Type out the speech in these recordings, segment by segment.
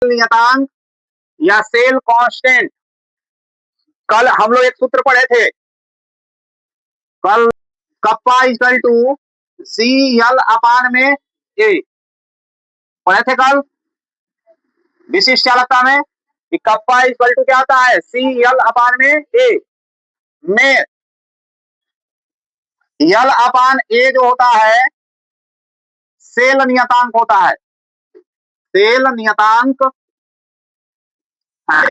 नियतांक या cell constant. कल हम लोग एक सूत्र पढ़े थे, कल kappa equal to C L upon में ए पढ़े थे कल विशिष्ट चालकता में कि कप्पा इक्वल टू क्या होता है, सी एल अपान में ए में एल अपान ए जो होता है सेल नियतांक होता है, सेल नियतांक है।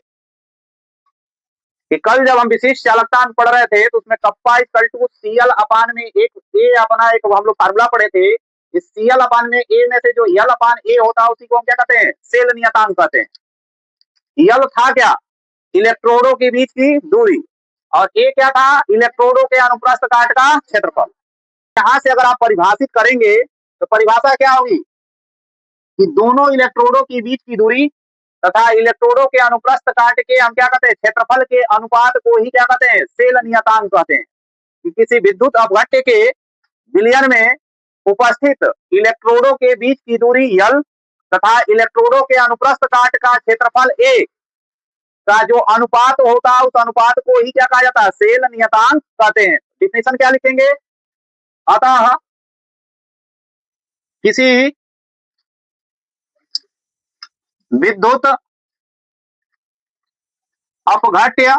कि कल जब हम विशिष्ट चालकता में पढ़ रहे थे तो उसमें कप्पा इक्वल टू सीएल अपान में एक ए अपना एक हम लोग फार्मूला पढ़े थे। इस सीएल अपान में ए में से जो एल अपान ए होता है उसी को हम क्या कहते हैं, सेल नियतांक कहते हैं। एल था क्या, इलेक्ट्रोडों के बीच की दूरी, और ए क्या था, इलेक्ट्रोडों के अनुप्रस्थ काट का क्षेत्रफल। यहां से अगर आप परिभाषित करेंगे तो परिभाषा क्या होगी कि दोनों इलेक्ट्रोडों के बीच की दूरी तथा इलेक्ट्रोडों के अनुप्रस्थ काट के हम क्या कहते हैं, क्षेत्रफल के अनुपात को ही क्या कहते हैं, सेल नियतांक कहते हैं। कि किसी विद्युत अपघट्य के विलयन में उपस्थित इलेक्ट्रोडों के बीच की दूरी एल तथा इलेक्ट्रोडों के अनुप्रस्थ काट का क्षेत्रफल ए का जो अनुपात होता है उस अनुपात को ही क्या कहा जाता है, सेल नियतांक कहते हैं। डिफिनेशन क्या लिखेंगे, अतः किसी विद्युत अपघट्य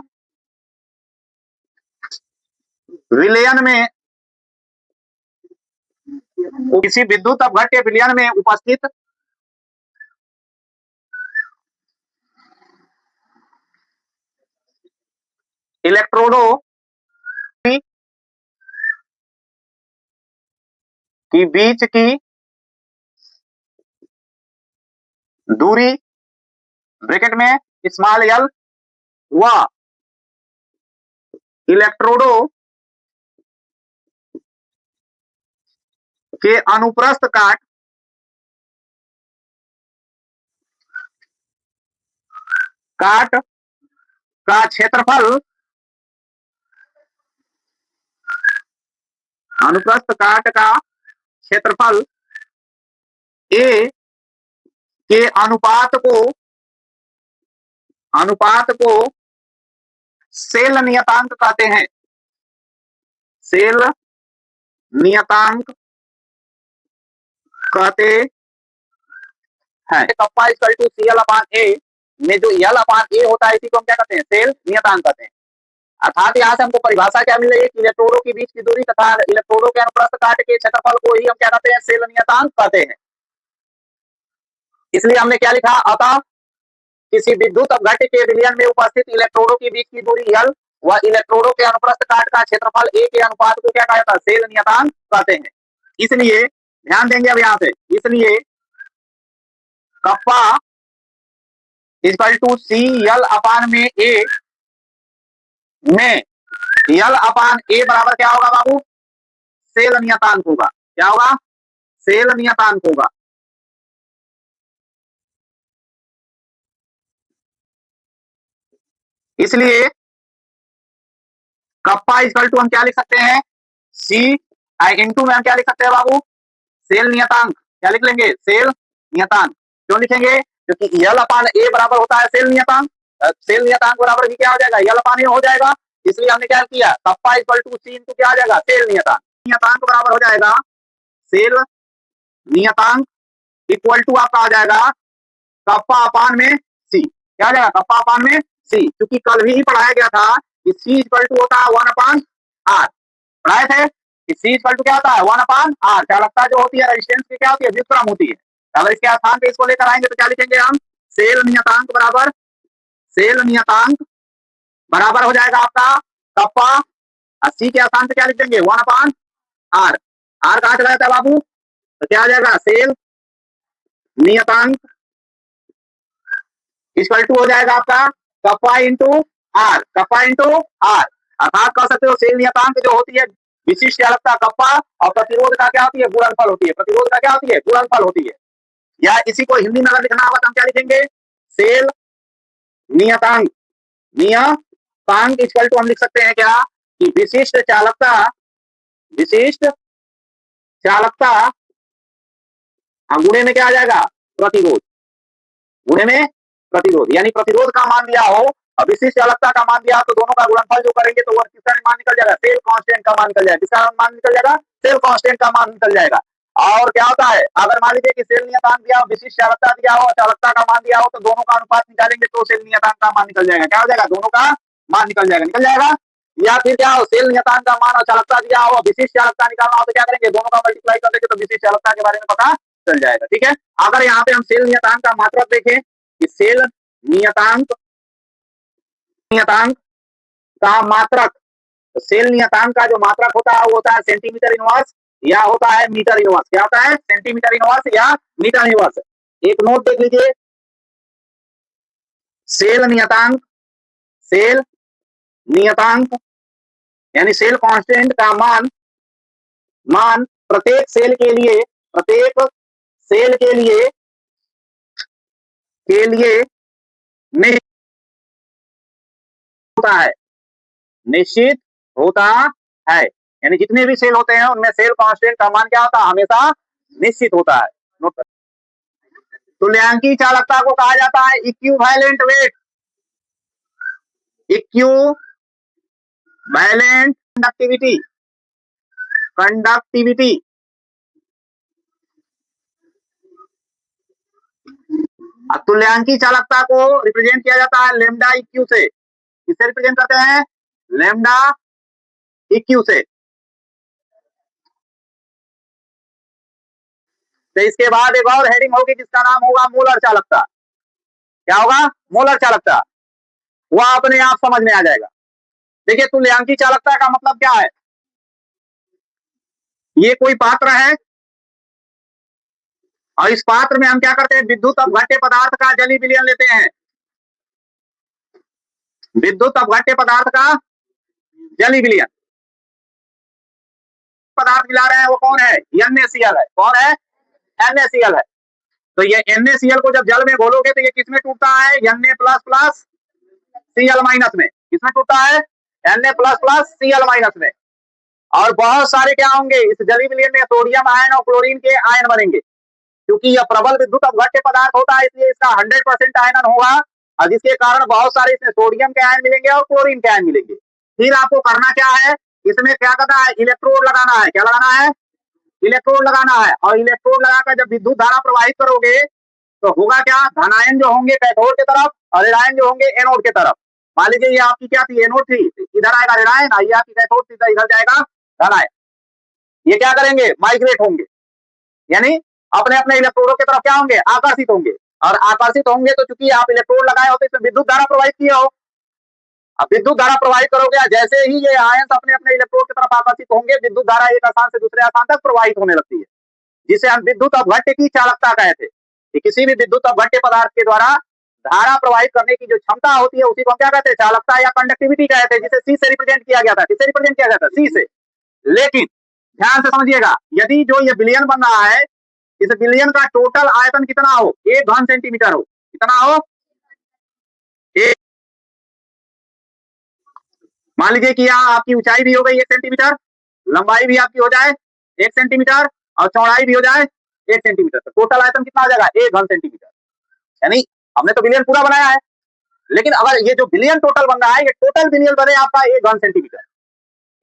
विलयन में, किसी विद्युत अपघट्य विलयन में उपस्थित इलेक्ट्रोडों की बीच की दूरी ब्रैकेट में स्मॉल एल व इलेक्ट्रोडों के अनुप्रस्थ काट का क्षेत्रफल, अनुप्रस्थ काट का क्षेत्रफल ए के अनुपात को सेल नियतांक कहते हैं, सेल नियतांक कहते हैं। Kappa equal to C L upon A में जो एल अपान ए होता है इसी को हम क्या कहते हैं, सेल नियतांक कहते हैं। अर्थात यहाँ से हमको परिभाषा क्या मिल रही है कि इलेक्ट्रोडों के बीच की दूरी तथा इलेक्ट्रोडों के अनुप्रस्थ काट के क्षेत्रफल को ही हम क्या कहते हैं, सेल नियतांक कहते हैं। इसलिए हमने क्या लिखा, अतः किसी विद्युत अपघट्य के विलयन में उपस्थित इलेक्ट्रोडों के बीच की दूरी एल व इलेक्ट्रोडों के अनुप्रस्थ काट का क्षेत्रफल ए के अनुपात को क्या कहा जाता है, सेल नियतांक कहते हैं। इसलिए ध्यान देंगे अब यहां से, इसलिए kappa equal to C L upon में ए में एल अपान ए बराबर क्या होगा बाबू, सेल नियतांक होगा। क्या होगा, सेल नियतांक होगा। इसलिए कप्पा इक्वल टू हम क्या लिख सकते हैं, सी आई इंटू में हम क्या लिख सकते हैं बाबू, सेल नियतांक। क्या लिख लेंगे, सेल नियतांक। क्यों लिखेंगे, क्योंकि एल अपान ए बराबर होता है सेल नियतांक। सेल नियतांक बराबर भी क्या हो जाएगा, एल अपान ए हो जाएगा। इसलिए हमने क्या किया, kappa equal to C into क्या आ जाएगा, सेल नियतांक। नियतांक बराबर हो जाएगा सेल नियतांक इक्वल टू आपका आ जाएगा कप्पा अपान में सी। क्या आ जाएगा, कप्पा अपान में सी। क्योंकि कल भी पढ़ाया गया था कि सी इक्वल टू होता है 1 अपान आर, पढ़ाए थे कि सी इक्वल टू क्या होता है, 1 अपान आर। चालकता जो होती है रेजिस्टेंस की क्या होती है, व्युत्क्रम होती है। अगर इसके स्थान पे इसको लेकर आएंगे तो क्या लिखेंगे हम, सेल नियतांक बराबर, सेल नियतांक बराबर हो जाएगा आपका कप्पा, सी के स्थान पे क्या लिख देंगे, 1 अपान आर। आर कहां चला जाता है बाबू, तो क्या आ जाएगा, सेल नियतांक इक्वल टू हो जाएगा आपका kappa into R, kappa into R. अर्थात कह सकते हो सेल नियतांक जो होती है विशिष्ट चालकता कप्पा और प्रतिरोध का क्या होती है, गुणनफल होती है। प्रतिरोध का क्या होती है, गुणनफल होती है। या इसी को हिंदी में अगर लिखना होगा तो हम क्या लिखेंगे, सेल नियतांक, नियतांक इक्वल टू हम लिख सकते हैं क्या कि विशिष्ट चालकता, विशिष्ट चालकता गुणे में क्या आ जाएगा, प्रतिरोध, गुणे में प्रतिरोध, यानी प्रतिरोध का मान दिया हो और विशिष्ट चालकता का मान दिया हो तो दोनों का गुणनफल जो करेंगे तो वो किसका मान निकल जाएगा, सेल कांस्टेंट का मान निकल जाएगा। किसका मान निकल जाएगा, सेल कांस्टेंट का मान निकल जाएगा। और क्या होता है, अगर मान लीजिए कि सेल नियतांक दिया हो, विशिष्ट चालकता दिया हो, चालकता का मान दिया हो तो दोनों का अनुपात निकालेंगे तो सेल नियतांक का मान निकल जाएगा। क्या हो जाएगा, दोनों का मान निकल जाएगा, निकल जाएगा। या फिर क्या हो, सेल नियतांक का मान और चालकता दिया हो, विशिष्ट चालकता निकालना हो तो क्या करेंगे, दोनों का मल्टीप्लाई कर देंगे तो विशिष्ट चालकता के बारे में पता चल जाएगा। ठीक है, अगर यहाँ पे हम सेल नियतांक का मात्रक देखें कि सेल नियतांक नियतांक का मात्रक, तो सेल नियतांक का जो मात्रक होता है वो होता है सेंटीमीटर इनवर्स या होता है मीटर इनवर्स। क्या होता है, सेंटीमीटर इनवर्स या मीटर इनवर्स। एक नोट देख लीजिए, सेल नियतांक, सेल नियतांक यानी सेल कांस्टेंट का मान प्रत्येक सेल के लिए निश्चित होता है। यानी जितने भी सेल होते हैं उनमें सेल कांस्टेंट का मान क्या होता है, हमेशा निश्चित होता है। तुल्यांकी चालकता को कहा जाता है इक्विवेलेंट वेट, इक्विवेलेंट कंडक्टिविटी। तुल्यांकी चालकता को रिप्रेजेंट किया जाता है लेमडा इक्यू से। किससे रिप्रेजेंट करते हैं, लेमडा इक्यू से। तो इसके बाद एक और हेडिंग होगी जिसका नाम होगा मोलर चालकता। क्या होगा, मोलर चालकता, वह अपने आप समझ में आ जाएगा। देखिए तुल्यांकी चालकता का मतलब क्या है, ये कोई पात्र है और इस पात्र में हम क्या करते हैं, विद्युत अपघट्य पदार्थ का जली विलयन लेते हैं। विद्युत अपघट्य पदार्थ का जली विलयन पदार्थ मिला रहे हैं वो कौन है, NaCl है। कौन है, NaCl है। तो ये NaCl को जब जल में घोलोगे तो ये किसमें टूटता है, Na++ Cl- में। किसमें टूटता है, Na++ Cl- में। और बहुत सारे क्या होंगे इस जली विलयन में, सोडियम आयन और क्लोरीन के आयन बनेंगे। क्योंकि यह प्रबल विद्युत अपघट्य पदार्थ होता है इसलिए इसका 100% आयनन होगा और जिसके कारण बहुत सारे इसमें सोडियम के आयन मिलेंगे और क्लोरीन के आयन मिलेंगे। फिर आपको करना क्या है, इसमें क्या करना है, इलेक्ट्रोड लगाना है। क्या लगाना है, इलेक्ट्रोड लगाना है। और इलेक्ट्रोड लगाकर जब विद्युत धारा प्रवाहित करोगे तो होगा क्या, धनायन जो होंगे कैथोड की तरफ और ऋणायन जो होंगे एनोड की तरफ। मान लीजिए ये आपकी क्या थी, एनोड थी, इधर आएगा ऋणायन, ये आपकी कैथोड थी, इधर जाएगा धनायन। ये क्या करेंगे, माइग्रेट होंगे, यानी अपने अपने इलेक्ट्रोडों की तरफ क्या होंगे, आकर्षित होंगे। और आकर्षित होंगे तो चूंकि आप इलेक्ट्रोड लगाए होते इसमें विद्युत धारा प्रवाहित किया हो। अब विद्युत धारा प्रवाहित करोगे, जैसे ही ये आयन अपने अपने इलेक्ट्रोड की तरफ आकर्षित होंगे विद्युत धारा एक स्थान से दूसरे स्थान तक प्रवाहित होने लगती है, जिसे हम विद्युत अपघट्य की चालकता कहते हैं। कि किसी भी विद्युत अपघट्य पदार्थ के द्वारा धारा प्रवाहित करने की जो क्षमता होती है उसी को हम क्या कहते हैं, चालकता या कंडक्टिविटी कहते हैं, जिसे सी से रिप्रेजेंट किया गया था। किससे रिप्रेजेंट किया गया था, सी से। लेकिन ध्यान से समझिएगा, यदि जो ये विलयन बन रहा है इस विलयन का टोटल आयतन कितना हो, 1 घन सेंटीमीटर हो। कितना हो, मान लीजिए कि यहाँ आपकी ऊंचाई भी हो गई 1 सेंटीमीटर, लंबाई भी आपकी हो जाए 1 सेंटीमीटर और चौड़ाई भी हो जाए 1 सेंटीमीटर, तो टोटल आयतन कितना आ जाएगा, 1 घन सेंटीमीटर। यानी हमने तो विलियन पूरा बनाया है, लेकिन अगर ये जो विलियन टोटल बन रहा है ये टोटल विलियन बने आपका 1 घन सेंटीमीटर।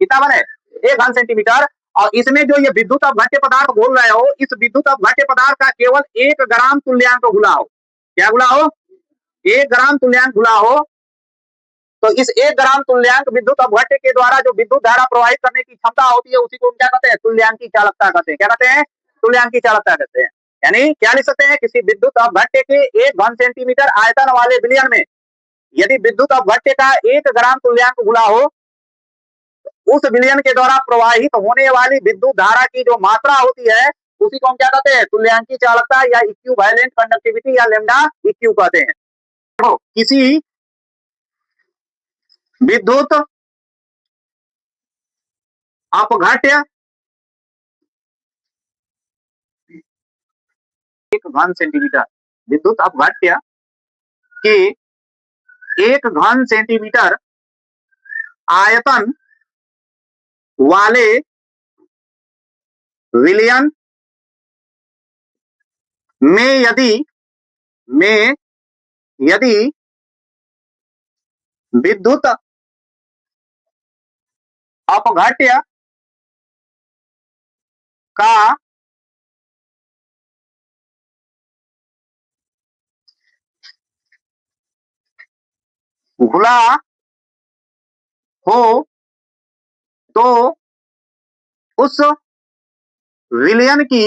कितना बने, 1 घन सेंटीमीटर। और इसमें जो ये विद्युत अपघट्य पदार्थ बोल रहे हो, इस विद्युत अपघट्य पदार्थ का केवल 1 ग्राम तुल्यांक घुला हो। क्या घुला हो, 1 ग्राम तुल्यांक घुला हो। तो इस 1 ग्राम तुल्यांक विद्युत अपघट्य के द्वारा जो विद्युत धारा प्रवाहित करने की क्षमता होती है उसी को हम क्या कहते हैं, तुल्यांकी चालकता कहते हैं। क्या कहते हैं, तुल्यांकी चालकता कहते हैं। यानी क्या लिख सकते हैं, किसी विद्युत अपघट्य के 1 घन सेंटीमीटर आयतन वाले विलयन में यदि विद्युत अपघट्य का 1 ग्राम तुल्यांक घुला हो, उस विलयन के द्वारा प्रवाहित होने वाली विद्युत धारा की जो मात्रा होती है उसी को हम क्या कहते हैं, तुल्यांकी चालकता या इक्विवेलेंट कंडक्टिविटी या लेमडा इक्यू कहते हैं। तो किसी विद्युत अपघट्य 1 घन सेंटीमीटर, विद्युत अपघट्य के 1 घन सेंटीमीटर आयतन वाले विलयन में यदि विद्युत अपघट्य का घुला हो तो उस विलयन की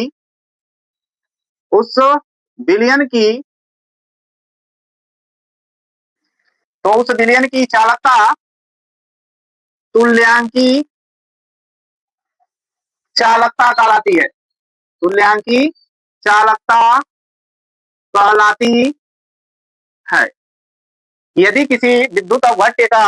उस विलयन की तो उस विलयन की चालकता तुल्यांकी चालकता कहलाती है। तुल्यांकी चालकता कहलाती है। यदि किसी विद्युत अपघट्य का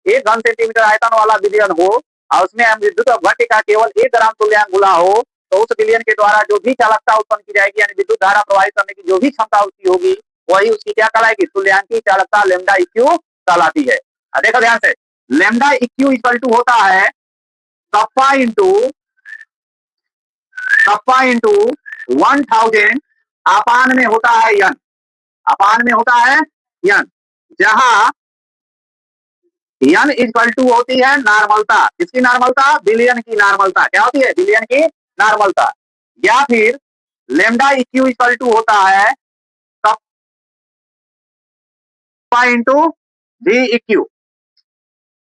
1 घन सेंटीमीटर आयतन वाला विलयन हो और उसमें हम विद्युत अपघट्य का केवल 1 ग्राम तुल्यांक घुला हो तो उस विलयन के द्वारा जो भी चालकता उत्पन्न की जाएगी यानी विद्युत धारा प्रवाहित करने की जो भी क्षमता उसकी होगी वही उसकी क्या कहलाएगी, तुल्यांकी चालकता लेमडा इक्यू कहलाती है। देखो ध्यान से, लेमडा इक्यू इक्वल टू होता है कप्पा इंटू 1000 अपान में होता है यन, अपान में होता है यन, जहां यन इक्वल टू होती है नॉर्मलता। इसकी नॉर्मलता विलयन की नॉर्मलता क्या होती है, विलयन की नॉर्मलता। या फिर लेमडा इक्यू इक्वल टू होता है कप्पा इंटू वी इक्यू,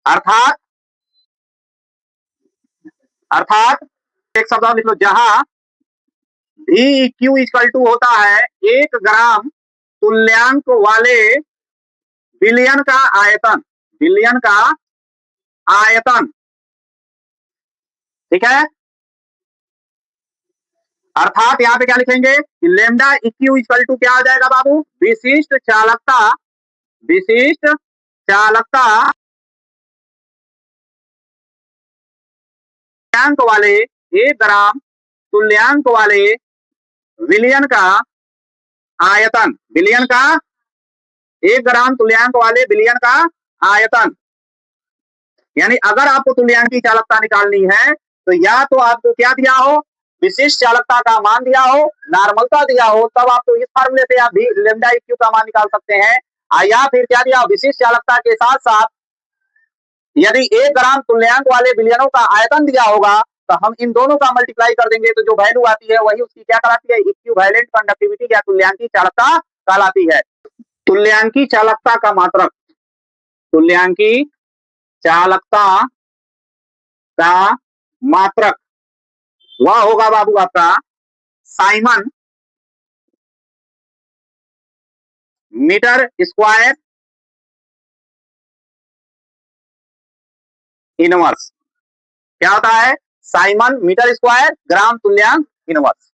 अर्थात एक शब्द लिख लो, जहां वी इक्यू इक्वल टू होता है 1 ग्राम तुल्यांक वाले विलयन का आयतन, विलयन का आयतन, ठीक है। अर्थात यहां पे क्या लिखेंगे कि लेमडा इक्यू इक्वल टू क्या आ जाएगा बाबू, विशिष्ट चालकता, विशिष्ट चालकता तुल्यांक वाले 1 ग्राम तुल्यांक वाले विलयन का आयतन, विलयन का 1 ग्राम तुल्यांक वाले विलयन का आयतन। यानी अगर आपको तुल्यांक की चालकता निकालनी है तो या तो आपको क्या दिया हो, विशिष्ट चालकता का मान दिया हो, नॉर्मलता दिया हो, तब आप तो इस फार्मूले से आप भी लेमडा इक्यू का मान निकाल सकते हैं। या फिर क्या दिया, विशिष्ट चालकता के साथ साथ यदि 1 ग्राम तुल्यांक वाले विलयनों का आयतन दिया होगा तो हम इन दोनों का मल्टीप्लाई कर देंगे तो जो वैल्यू आती है वही उसकी क्या कहलाती है, इक्विवेलेंट कंडक्टिविटी या तुल्यांकी चालकता कहलाती है। तुल्यांकी चालकता का मात्रक, तुल्यांकी चालकता का मात्रक वह होगा बाबू आपका साइमन मीटर स्क्वायर इनवर्स। क्या होता है, साइमन मीटर स्क्वायर ग्राम तुल्यांक इनवर्स।